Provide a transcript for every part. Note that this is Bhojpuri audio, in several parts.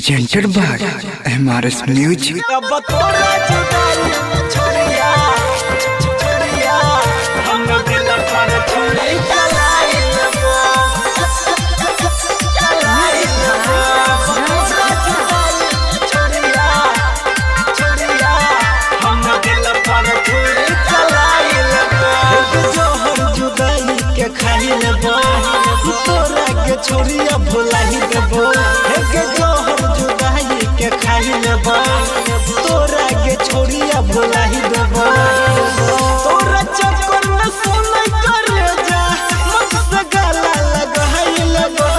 presented by MRS Music. छोरिया भुलाई देबो के जोहर जुदाई के खाई लेबो तोरा के छोरिया भुलाई देबो तोरा चक्कर में सोना कर जा मत से गला लगाई लेबो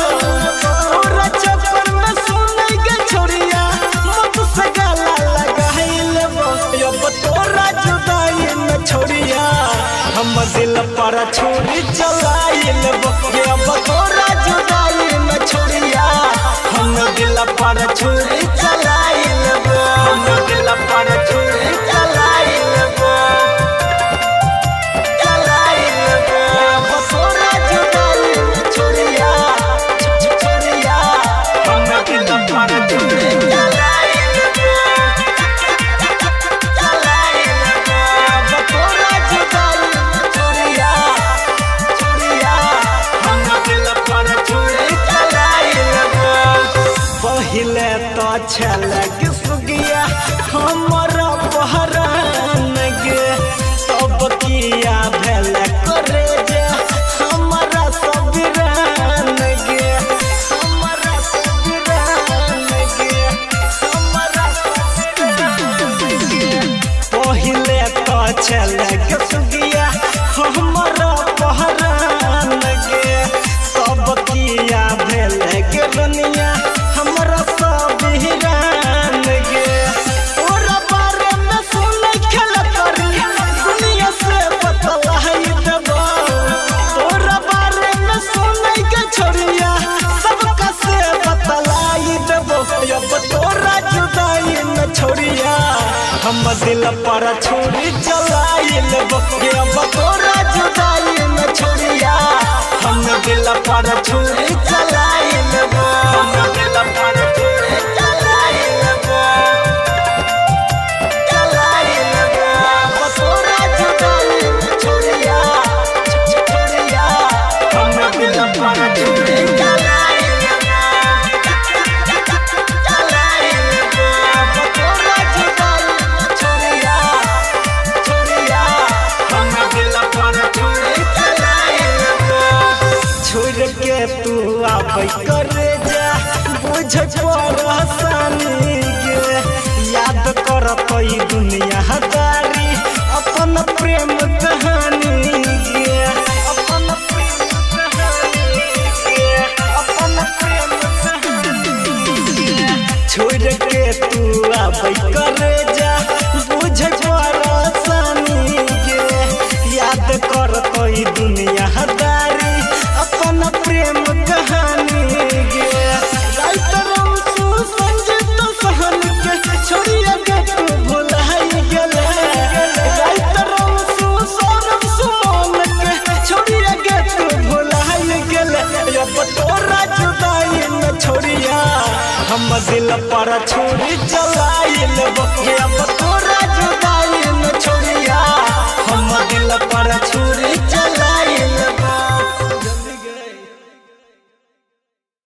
तोरा चक्कर में सोना के छोरिया मत से गला लगाई लेबो अब तोरा जुदाई में छोरिया हम दिल पर छुरी चलाई लेबो अब तोरा जुदाई में छोरिया हम दिल पर छुरी चलाई लेबो हम दिल पर छुरी चलाई लेबो अब तोरा जुदाई में छोरिया छोरिया हम दिल पर छुरी चलाई लेबो अब तोरा जुदाई में छोरिया छोरिया हम दिल पर छुरी चलाई लेबो पहिले तो छलक सुगिया हमरा बहरान गे तब किया भेल करे जे हमरा सबरान गे हमरा सबरान गे हमरा सबरान गे पहिले तो छलक सुगिया हमरा बहरान गे तब किया भेल गे रनिया हमरा सब हिरान गे तोरा बारे में सुन खेल करी दुनिया से बतलाई देबो तोरा बारे में सुन के छोरिया सबका से बतलाई देबो अब तोरा जुदाई में छोरिया हम दिल पर छुरी चलाई लेबो अब तोरा जुदाई में छोरिया हम दिल पर छुरी चलाई लेबो हम दिल पर छुरी चलाई लेबो अब तोरा जुदाई में छोरिया छोरिया हम दिल पर छुरी चलाई लेबो अब तोरा जुदाई में छोरिया छोरिया हम दिल पर छुरी चलाई लेबो छोड़ के तू आबै करे जा बुझ पर हसानी गे याद करत ई दुनिया हजारी अपन प्रेम कहानी गे अपन प्रेम कहानी गे अपन प्रेम कहानी गे छोड़ के तू आबै करे जा बुझ पर हसानी गे याद करत ई दुनिया हजारी अपन प्रेम कहानी गे राइतरम सु संजित सहन के छोरिया के तू भुलाई गेले राइतरम सु सौरभ सुमन के छोरिया के तू भुलाई गेले अब तोरा जुदाई में छोरिया हम दिल पर छुरी चलाई लेबो अब तोरा जुदाई में छोरिया हम दिल पर छुरी चलाई